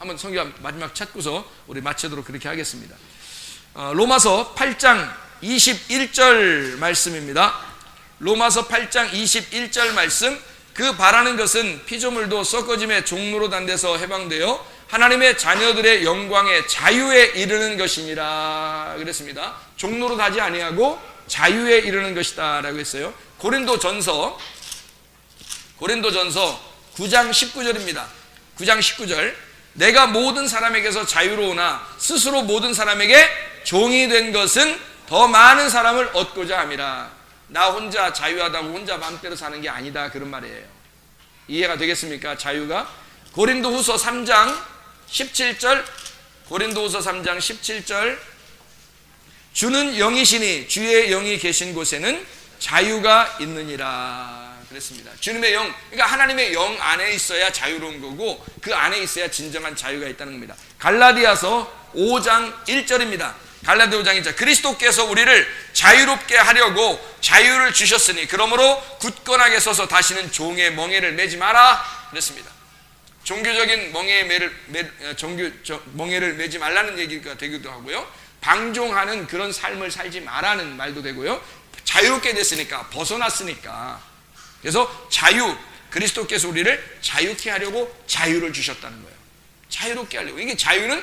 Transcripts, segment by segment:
한번 성경 마지막 찾고서 우리 마치도록 그렇게 하겠습니다. 로마서 8장 21절 말씀입니다. 로마서 8장 21절 말씀. 그 바라는 것은 피조물도 썩어짐의 종로로 단 데서 해방되어 하나님의 자녀들의 영광의 자유에 이르는 것이니라 그랬습니다. 종로로 가지 아니하고 자유에 이르는 것이다 라고 했어요. 고린도전서 9장 19절입니다. 9장 19절. 내가 모든 사람에게서 자유로우나 스스로 모든 사람에게 종이 된 것은 더 많은 사람을 얻고자 함이라. 나 혼자 자유하다고 혼자 마음대로 사는 게 아니다, 그런 말이에요. 이해가 되겠습니까? 자유가. 고린도후서 3장 17절. 고린도후서 3장 17절. 주는 영이시니 주의 영이 계신 곳에는 자유가 있느니라 그랬습니다. 주님의 영, 그러니까 하나님의 영 안에 있어야 자유로운 거고 그 안에 있어야 진정한 자유가 있다는 겁니다. 갈라디아서 5장 1절입니다. 갈라디아 5장 1절. 그리스도께서 우리를 자유롭게 하려고 자유를 주셨으니 그러므로 굳건하게 서서 다시는 종의 멍에를 매지 마라 그랬습니다. 종교적인 멍에를 매지 말라는 얘기가 되기도 하고요. 방종하는 그런 삶을 살지 마라는 말도 되고요. 자유롭게 됐으니까, 벗어났으니까. 그래서 자유, 그리스도께서 우리를 자유케 하려고 자유를 주셨다는 거예요. 자유롭게 하려고. 이게 자유는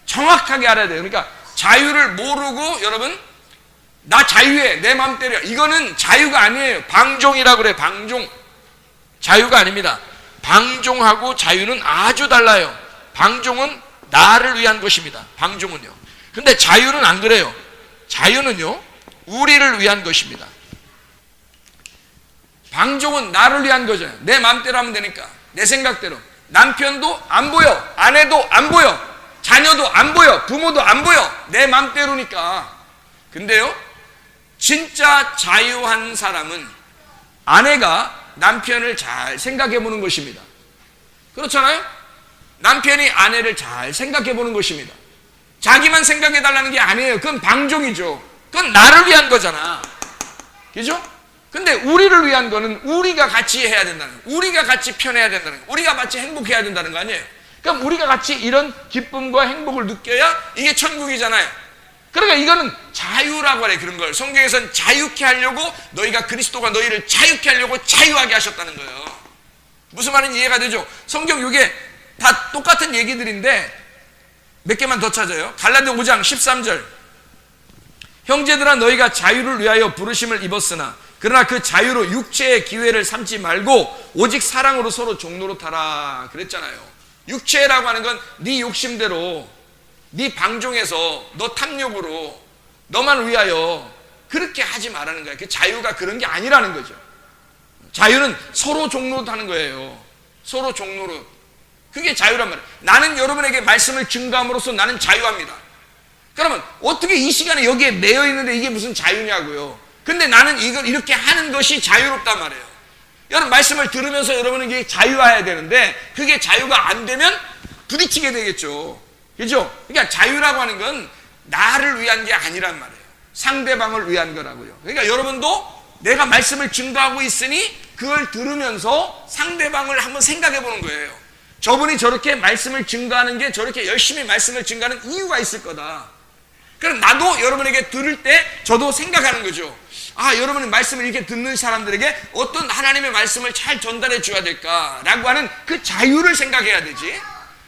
정확하게 알아야 돼요. 그러니까 자유를 모르고 여러분 나 자유해, 내 마음대로, 이거는 자유가 아니에요. 방종이라고 그래요. 방종. 자유가 아닙니다. 방종하고 자유는 아주 달라요. 방종은 나를 위한 것입니다. 방종은요. 근데 자유는 안 그래요. 자유는요, 우리를 위한 것입니다. 방종은 나를 위한 거잖아요. 내 마음대로 하면 되니까, 내 생각대로. 남편도 안 보여, 아내도 안 보여, 자녀도 안 보여, 부모도 안 보여. 내 마음대로니까. 근데요, 진짜 자유한 사람은 아내가 남편을 잘 생각해 보는 것입니다. 그렇잖아요? 남편이 아내를 잘 생각해 보는 것입니다. 자기만 생각해 달라는 게 아니에요. 그건 방종이죠. 그건 나를 위한 거잖아. 그죠? 근데 우리를 위한 거는 우리가 같이 해야 된다는 거예요. 우리가 같이 편해야 된다는 거예요. 우리가 같이 행복해야 된다는 거 아니에요. 그럼 우리가 같이 이런 기쁨과 행복을 느껴야 이게 천국이잖아요. 그러니까 이거는 자유라고 하래. 그런 걸 성경에서는 자유케 하려고, 너희가 그리스도가 너희를 자유케 하려고 자유하게 하셨다는 거예요. 무슨 말인지 이해가 되죠? 성경 이게 다 똑같은 얘기들인데 몇 개만 더 찾아요. 갈라디아 5장 13절. 형제들아, 너희가 자유를 위하여 부르심을 입었으나 그러나 그 자유로 육체의 기회를 삼지 말고 오직 사랑으로 서로 종노릇하라 그랬잖아요. 육체라고 하는 건 네 욕심대로, 네 방종해서, 너 탐욕으로, 너만 위하여 그렇게 하지 말라는 거야. 그 자유가 그런 게 아니라는 거죠. 자유는 서로 종노릇하는 거예요. 서로 종노릇. 그게 자유란 말이에요. 나는 여러분에게 말씀을 증거함으로써 나는 자유합니다. 그러면 어떻게 이 시간에 여기에 매여 있는데 이게 무슨 자유냐고요. 근데 나는 이걸 이렇게 하는 것이 자유롭단 말이에요. 여러분 말씀을 들으면서 여러분은 이게 자유해야 되는데 그게 자유가 안 되면 부딪히게 되겠죠. 그죠? 그러니까 자유라고 하는 건 나를 위한 게 아니란 말이에요. 상대방을 위한 거라고요. 그러니까 여러분도 내가 말씀을 증거하고 있으니 그걸 들으면서 상대방을 한번 생각해 보는 거예요. 저분이 저렇게 말씀을 증거하는 게, 저렇게 열심히 말씀을 증거하는 이유가 있을 거다. 그럼 나도 여러분에게 들을 때 저도 생각하는 거죠. 아, 여러분이 말씀을 이렇게 듣는 사람들에게 어떤 하나님의 말씀을 잘 전달해 줘야 될까라고 하는 그 자유를 생각해야 되지.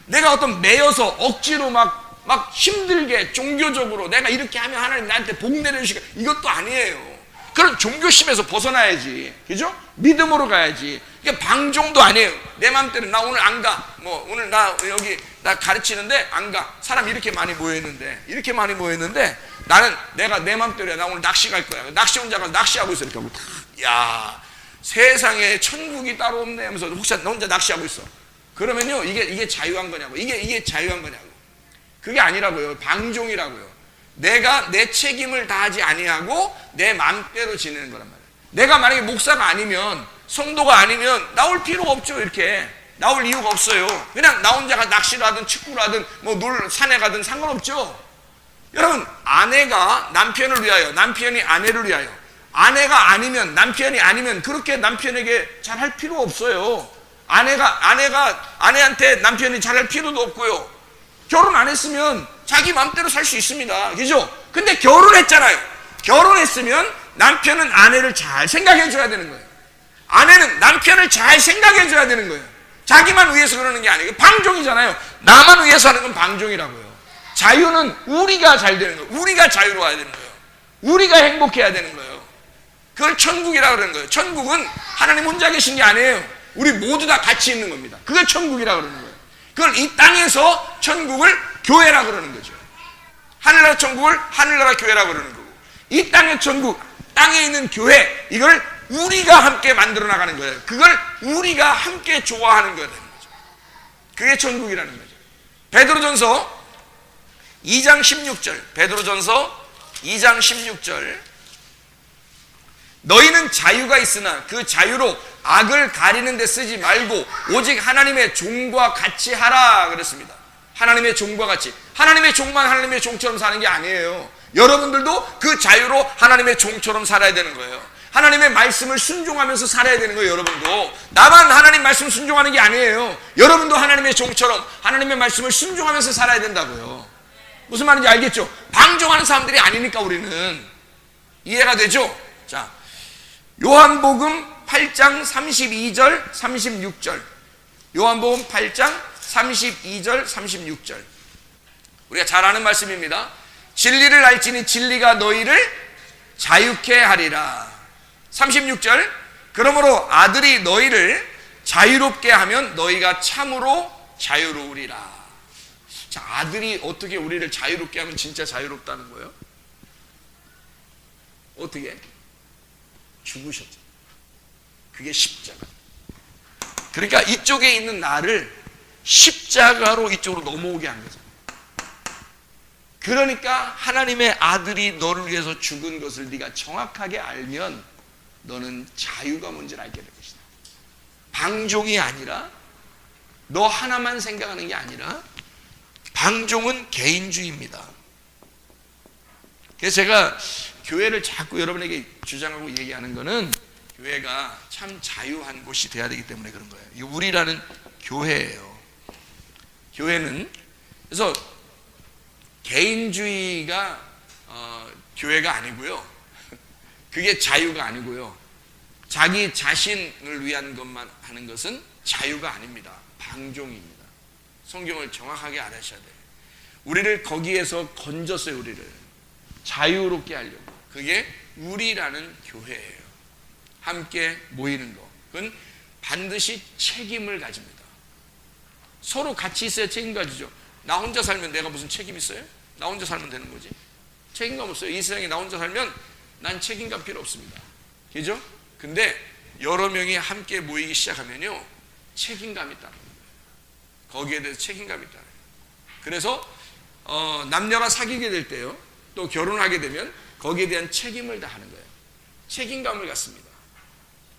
내가 어떤 매여서 억지로 막 힘들게 종교적으로 내가 이렇게 하면 하나님 나한테 복 내려주시고, 이것도 아니에요. 그런 종교심에서 벗어나야지. 그죠? 믿음으로 가야지. 이게 방종도 아니에요. 내 맘대로 나 오늘 안 가. 뭐 오늘 나 여기 나 가르치는데 안 가. 사람 이렇게 많이 모였는데 나는 내가 내 맘대로야. 나 오늘 낚시 갈 거야. 낚시 혼자 가서 낚시하고 있어. 이렇게 하고 야, 세상에 천국이 따로 없네 하면서 혹시 너 혼자 낚시하고 있어. 그러면요, 이게 자유한 거냐고. 이게 자유한 거냐고. 그게 아니라고요. 방종이라고요. 내가 내 책임을 다하지 아니하고 내 맘대로 지내는 거란 말이에요. 내가 만약에 목사가 아니면, 성도가 아니면 나올 필요가 없죠. 이렇게 나올 이유가 없어요. 그냥 나 혼자가 낚시를 하든 축구를 하든 뭐 산에 가든 상관없죠. 여러분, 아내가 남편을 위하여, 남편이 아내를 위하여, 아내가 아니면, 남편이 아니면 그렇게 남편에게 잘 할 필요 없어요. 아내한테 남편이 잘할 필요도 없고요. 결혼 안 했으면 자기 마음대로 살 수 있습니다. 그죠? 근데 결혼했잖아요. 결혼했으면 남편은 아내를 잘 생각해 줘야 되는 거예요. 아내는 남편을 잘 생각해 줘야 되는 거예요. 자기만 위해서 그러는 게 아니고 방종이잖아요. 나만 위해서 하는 건 방종이라고요. 자유는 우리가 잘 되는 거예요. 우리가 자유로워야 되는 거예요. 우리가 행복해야 되는 거예요. 그걸 천국이라고 그러는 거예요. 천국은 하나님 혼자 계신 게 아니에요. 우리 모두 다 같이 있는 겁니다. 그걸 천국이라고 그러는 거예요. 그걸 이 땅에서 천국을 교회라고 그러는 거죠. 하늘나라 천국을 하늘나라 교회라고 그러는 거고, 이 땅의 천국, 땅에 있는 교회, 이걸 우리가 함께 만들어 나가는 거예요. 그걸 우리가 함께 좋아하는 거예요. 그게 천국이라는 거죠. 베드로전서 2장 16절, 베드로전서 2장 16절, 너희는 자유가 있으나 그 자유로 악을 가리는 데 쓰지 말고 오직 하나님의 종과 같이 하라 그랬습니다. 하나님의 종과 같이. 하나님의 종만 하나님의 종처럼 사는 게 아니에요. 여러분들도 그 자유로 하나님의 종처럼 살아야 되는 거예요. 하나님의 말씀을 순종하면서 살아야 되는 거예요. 여러분도 나만 하나님 말씀 순종하는 게 아니에요. 여러분도 하나님의 종처럼 하나님의 말씀을 순종하면서 살아야 된다고요. 무슨 말인지 알겠죠? 방종하는 사람들이 아니니까 우리는. 이해가 되죠? 자, 요한복음 8장 32절 36절, 요한복음 8장 32절 36절, 우리가 잘 아는 말씀입니다. 진리를 알지니 진리가 너희를 자유케 하리라. 36절, 그러므로 아들이 너희를 자유롭게 하면 너희가 참으로 자유로우리라. 자, 아들이 어떻게 우리를 자유롭게 하면 진짜 자유롭다는 거예요? 어떻게? 죽으셨죠. 그게 십자가. 그러니까 이쪽에 있는 나를 십자가로 이쪽으로 넘어오게 한 거죠. 그러니까 하나님의 아들이 너를 위해서 죽은 것을 네가 정확하게 알면 너는 자유가 뭔지를 알게 될 것이다. 방종이 아니라, 너 하나만 생각하는 게 아니라, 방종은 개인주의입니다. 그래서 제가 교회를 자꾸 여러분에게 주장하고 얘기하는 거는 교회가 참 자유한 곳이 돼야 되기 때문에 그런 거예요. 이 우리라는 교회예요. 교회는, 그래서 개인주의가 교회가 아니고요. 그게 자유가 아니고요. 자기 자신을 위한 것만 하는 것은 자유가 아닙니다. 방종입니다. 성경을 정확하게 알아셔야 돼요. 우리를 거기에서 건졌어요. 우리를 자유롭게 하려고. 그게 우리라는 교회예요. 함께 모이는 거. 그건 반드시 책임을 가집니다. 서로 같이 있어야 책임 가지죠. 나 혼자 살면 내가 무슨 책임 있어요? 나 혼자 살면 되는 거지. 책임감 없어요. 이 세상에 나 혼자 살면 난 책임감 필요 없습니다. 그죠? 근데 여러 명이 함께 모이기 시작하면요, 책임감이 따라요. 거기에 대해서 책임감이 따라요. 그래서 남녀가 사귀게 될 때요, 또 결혼하게 되면 거기에 대한 책임을 다하는 거예요. 책임감을 갖습니다.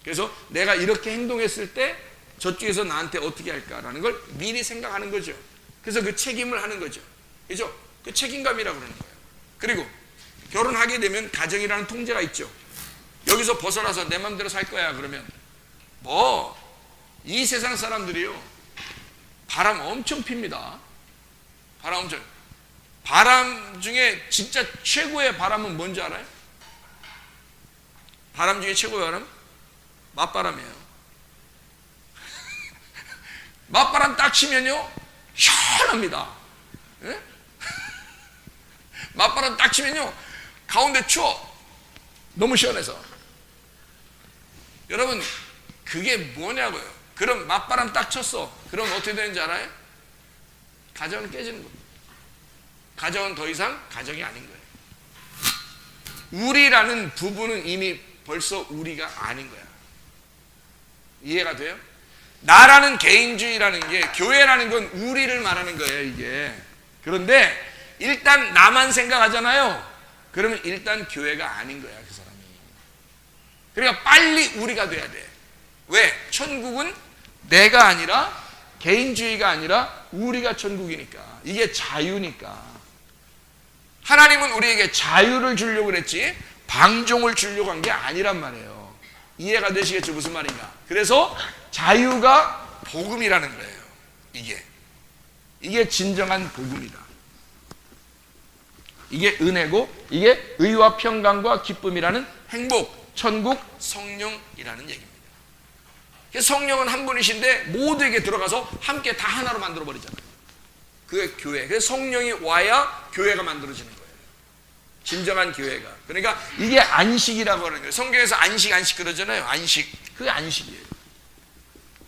그래서 내가 이렇게 행동했을 때 저쪽에서 나한테 어떻게 할까라는 걸 미리 생각하는 거죠. 그래서 그 책임을 하는 거죠. 그죠? 그 책임감이라고 그러는 거예요. 그리고 결혼하게 되면 가정이라는 통제가 있죠. 여기서 벗어나서 내 맘대로 살 거야 그러면 이 세상 사람들이요, 바람 엄청 핍니다. 바람 중에 진짜 최고의 바람은 뭔지 알아요? 바람 중에 최고의 바람? 맞바람이에요. 맞바람 딱 치면요, 시원합니다. 예? 맞바람 딱 치면요, 가운데 추워. 너무 시원해서. 여러분, 그게 뭐냐고요. 그럼 맞바람 딱 쳤어. 그럼 어떻게 되는지 알아요? 가정은 깨지는 겁니다. 가정은 더 이상 가정이 아닌 거예요. 우리라는 부부는 이미 벌써 우리가 아닌 거야. 이해가 돼요? 나라는 개인주의라는 게, 교회라는 건 우리를 말하는 거예요, 이게. 그런데 일단 나만 생각하잖아요. 그러면 일단 교회가 아닌 거야, 그 사람이. 그러니까 빨리 우리가 돼야 돼. 왜? 천국은 내가 아니라, 개인주의가 아니라 우리가 천국이니까. 이게 자유니까. 하나님은 우리에게 자유를 주려고 그랬지 방종을 주려고 한 게 아니란 말이에요. 이해가 되시겠죠? 무슨 말인가? 그래서 자유가 복음이라는 거예요. 이게 진정한 복음이다. 이게 은혜고, 이게 의와 평강과 기쁨이라는 행복, 천국, 성령이라는 얘기입니다. 성령은 한 분이신데 모두에게 들어가서 함께 다 하나로 만들어 버리잖아요. 그게 교회. 그래서 성령이 와야 교회가 만들어지는 거예요. 진정한 교회가. 그러니까 이게 안식이라고 하는 거예요. 성경에서 안식 그러잖아요. 안식. 그게 안식이에요.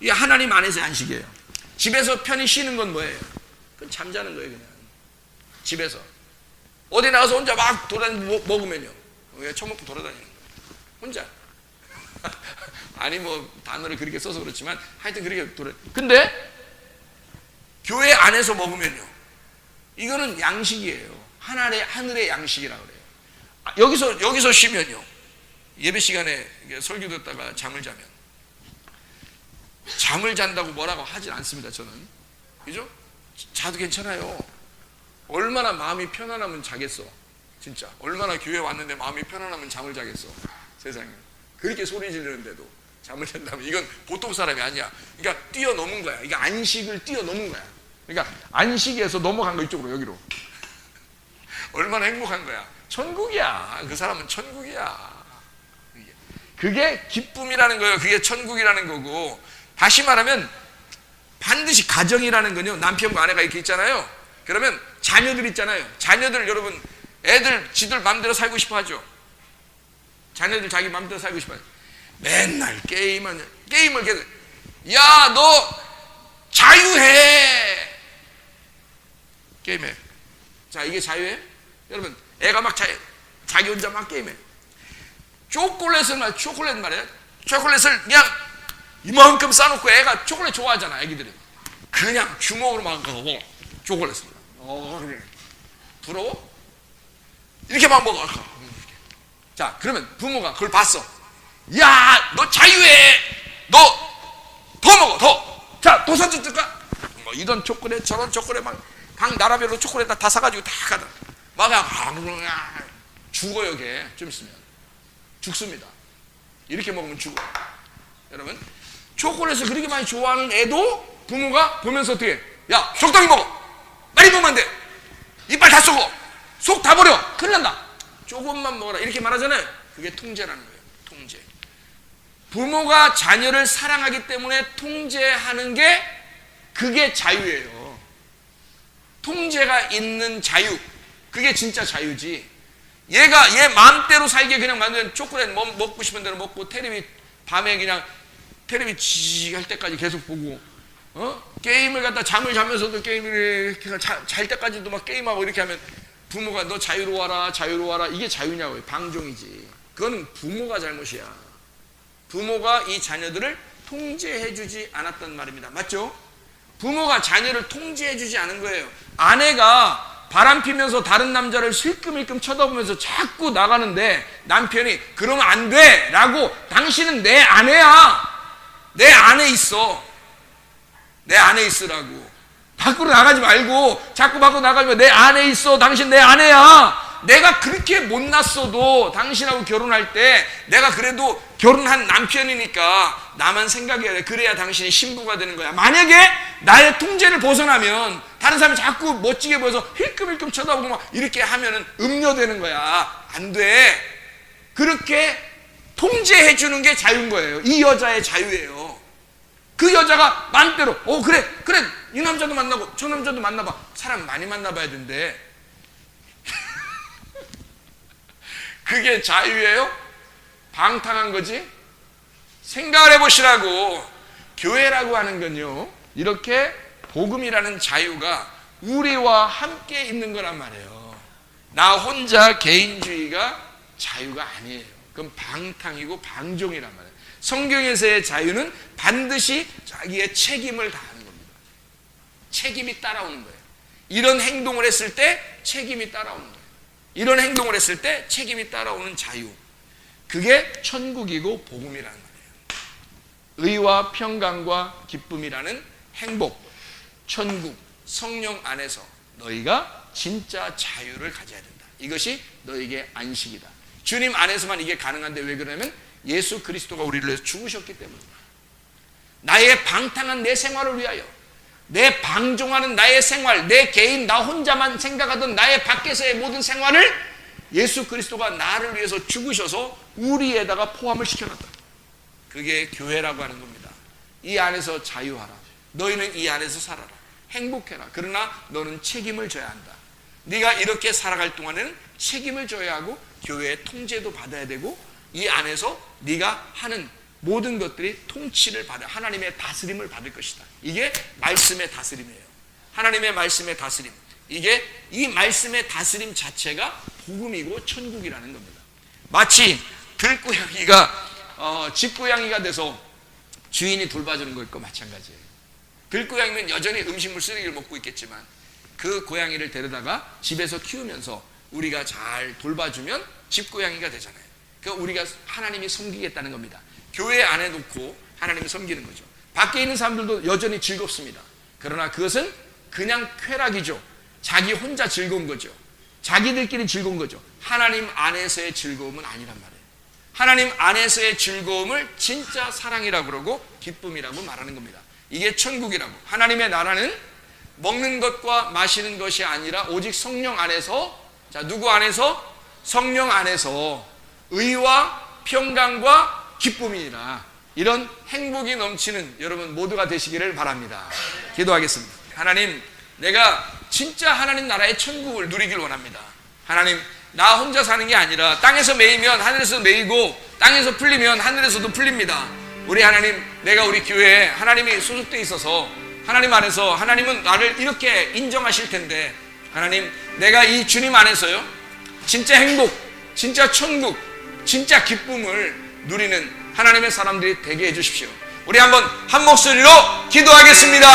이게 하나님 안에서의 안식이에요. 집에서 편히 쉬는 건 뭐예요? 그건 잠자는 거예요. 그냥 집에서 어디 나가서 혼자 막 먹으면요, 왜 처먹고 돌아다니는 거예요? 혼자. 아니 뭐 단어를 그렇게 써서 그렇지만 하여튼 그렇게 근데 교회 안에서 먹으면요, 이거는 양식이에요. 하늘의 양식이라고 그래요. 여기서 쉬면요, 예배 시간에 설교 듣다가 잠을 자면, 잠을 잔다고 뭐라고 하진 않습니다. 저는. 그죠? 자도 괜찮아요. 얼마나 마음이 편안하면 자겠어. 진짜 얼마나 교회 왔는데 마음이 편안하면 잠을 자겠어. 세상에 그렇게 소리 지르는데도 잠을 잔다면 이건 보통 사람이 아니야. 그러니까 뛰어넘은 거야. 이게 안식을 뛰어넘은 거야. 그러니까 안식에서 넘어간 거 이쪽으로, 여기로. 얼마나 행복한 거야. 천국이야. 그 사람은 천국이야. 그게 기쁨이라는 거예요. 그게 천국이라는 거고, 다시 말하면 반드시 가정이라는 건요, 남편과 아내가 이렇게 있잖아요. 그러면 자녀들 있잖아요. 자녀들, 여러분, 애들 지들 마음대로 살고 싶어 하죠. 자녀들 자기 마음대로 살고 싶어 하죠. 맨날 게임을 계속, 야, 너 자유해. 게임해. 자, 이게 자유해? 여러분, 애가 막 자기 혼자 막 게임해. 초콜릿 말이야. 초콜릿을 그냥 이만큼 싸놓고, 애가 초콜릿 좋아하잖아, 애기들이. 그냥 주먹으로 막 먹어, 초콜릿을. 그래. 부러워? 이렇게 막 먹어. 자, 그러면 부모가 그걸 봤어. 야, 너 자유해. 너 더 먹어, 더. 자, 더 사줄까? 뭐 이런 초콜릿, 저런 초콜릿, 막 각 나라별로 초콜릿 다 사가지고 다 가다. 막 죽어요, 걔. 좀 있으면 죽습니다. 이렇게 먹으면 죽어. 여러분, 초콜릿을 그렇게 많이 좋아하는 애도 부모가 보면서 어떻게 해? 야, 적당히 먹어. 많이 먹으면 안 돼. 이빨 다 썩어. 속 다 버려. 큰일 난다. 조금만 먹어라. 이렇게 말하잖아요. 그게 통제라는 거예요. 통제. 부모가 자녀를 사랑하기 때문에 통제하는 게, 그게 자유예요. 통제가 있는 자유. 그게 진짜 자유지. 얘가 얘 마음대로 살게 그냥 만드는, 초콜릿 먹고 싶은 대로 먹고, 밤에 그냥 텔레비 지할 때까지 계속 보고, 게임을 갖다 잠을 자면서도 게임을 잘 때까지도 막 게임하고 이렇게 하면 부모가 너 자유로워라. 이게 자유냐고요. 방종이지. 그건 부모가 잘못이야. 부모가 이 자녀들을 통제해주지 않았단 말입니다. 맞죠? 부모가 자녀를 통제해주지 않은 거예요. 아내가 바람 피면서 다른 남자를 슬끔슬끔 쳐다보면서 자꾸 나가는데 남편이 그러면 안 돼 라고, 당신은 내 아내야. 내 안에 있어. 내 안에 있으라고. 밖으로 나가지 말고, 자꾸 밖으로 나가면 내 안에 있어. 당신 내 아내야. 내가 그렇게 못났어도 당신하고 결혼할 때 내가 그래도 결혼한 남편이니까 나만 생각해야 돼. 그래야 당신이 신부가 되는 거야. 만약에 나의 통제를 벗어나면 다른 사람이 자꾸 멋지게 보여서 힐끔힐끔 쳐다보고 막 이렇게 하면은 음료되는 거야. 안 돼. 그렇게 통제해 주는 게 자유인 거예요. 이 여자의 자유예요. 그 여자가 마음대로 그래 이 남자도 만나고 저 남자도 만나봐. 사람 많이 만나봐야 된대. 그게 자유예요? 방탕한 거지? 생각을 해보시라고. 교회라고 하는 건요, 이렇게 복음이라는 자유가 우리와 함께 있는 거란 말이에요. 나 혼자 개인주의가 자유가 아니에요. 그건 방탕이고 방종이란 말이에요. 성경에서의 자유는 반드시 자기의 책임을 다하는 겁니다. 책임이 따라오는 거예요. 이런 행동을 했을 때 책임이 따라오는 거예요. 이런 행동을 했을 때 책임이 따라오는 자유. 그게 천국이고 복음이라는 말이에요. 의와 평강과 기쁨이라는 행복, 천국, 성령 안에서 너희가 진짜 자유를 가져야 된다. 이것이 너희에게 안식이다. 주님 안에서만 이게 가능한데 왜 그러냐면 예수 그리스도가 우리를 위해서 죽으셨기 때문입니다. 나의 방탕한 내 생활을 위하여, 내 방종하는 나의 생활, 내 개인 나 혼자만 생각하던 나의 밖에서의 모든 생활을 예수 그리스도가 나를 위해서 죽으셔서 우리에다가 포함을 시켜놨다. 그게 교회라고 하는 겁니다. 이 안에서 자유하라. 너희는 이 안에서 살아라. 행복해라. 그러나 너는 책임을 져야 한다. 네가 이렇게 살아갈 동안에는 책임을 져야 하고 교회의 통제도 받아야 되고 이 안에서 네가 하는 모든 것들이 통치를 받아 하나님의 다스림을 받을 것이다. 이게 말씀의 다스림이에요. 하나님의 말씀의 다스림. 이게 이 말씀의 다스림 자체가 복음이고 천국이라는 겁니다. 마치 들고양이가 집고양이가 돼서 주인이 돌봐주는 것과 마찬가지예요. 들고양이는 여전히 음식물 쓰레기를 먹고 있겠지만 그 고양이를 데려다가 집에서 키우면서 우리가 잘 돌봐주면 집고양이가 되잖아요. 그러니까 우리가 하나님이 섬기겠다는 겁니다. 교회 안에 놓고 하나님을 섬기는 거죠. 밖에 있는 사람들도 여전히 즐겁습니다. 그러나 그것은 그냥 쾌락이죠. 자기 혼자 즐거운 거죠. 자기들끼리 즐거운 거죠. 하나님 안에서의 즐거움은 아니란 말이에요. 하나님 안에서의 즐거움을 진짜 사랑이라고 그러고 기쁨이라고 말하는 겁니다. 이게 천국이라고. 하나님의 나라는 먹는 것과 마시는 것이 아니라 오직 성령 안에서, 자, 누구 안에서? 성령 안에서 의와 평강과 기쁨이니라. 이런 행복이 넘치는 여러분 모두가 되시기를 바랍니다. 기도하겠습니다. 하나님, 내가 진짜 하나님 나라의 천국을 누리길 원합니다. 하나님, 나 혼자 사는 게 아니라 땅에서 매이면 하늘에서 매이고 땅에서 풀리면 하늘에서도 풀립니다. 우리 하나님, 내가 우리 교회에 하나님이 소속되어 있어서 하나님 안에서 하나님은 나를 이렇게 인정하실 텐데 하나님, 내가 이 주님 안에서요 진짜 행복, 진짜 천국, 진짜 기쁨을 누리는 하나님의 사람들이 되게 해주십시오. 우리 한번 한 목소리로 기도하겠습니다.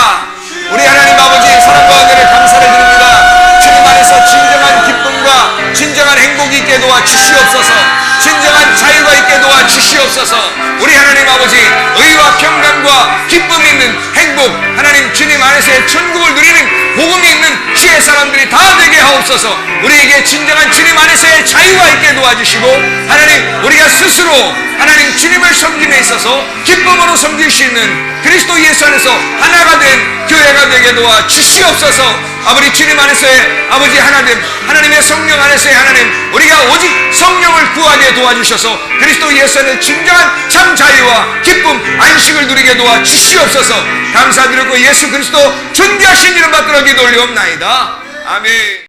우리 하나님 아버지, 사랑과 은혜를 감사를 드립니다. 주님 안에서 진정한 기쁨과 진정한 행복이 있게 도와 주시옵소서. 진정한 자유가 있게 도와 주시옵소서. 우리 하나님 아버지, 의와 평강과 기쁨이 있는 행복, 하나님 주님 안에서의 천국을 누리는 복음이 있는 주의 사람들이 다 되게 하옵소서. 우리에게 진정한 주님 안에서의 자유가 있게 도와주시고 하나님, 우리가 스스로 하나님 주님을 섬김에 있어서 기쁨으로 섬길 수 있는 그리스도 예수 안에서 하나가 된 교회가 되게 도와 주시옵소서. 아버지, 주님 안에서의 아버지 하나님, 하나님의 성령 안에서의 하나님, 우리가 오직 성령을 구하게 도와주셔서 그리스도 예수 안에 진정한 참 자유와 기쁨, 안식을 누리게 도와 주시옵소서. 감사드리고 예수 그리스도 존귀하신 이름 받들어 기도 올리옵나이다. 아멘.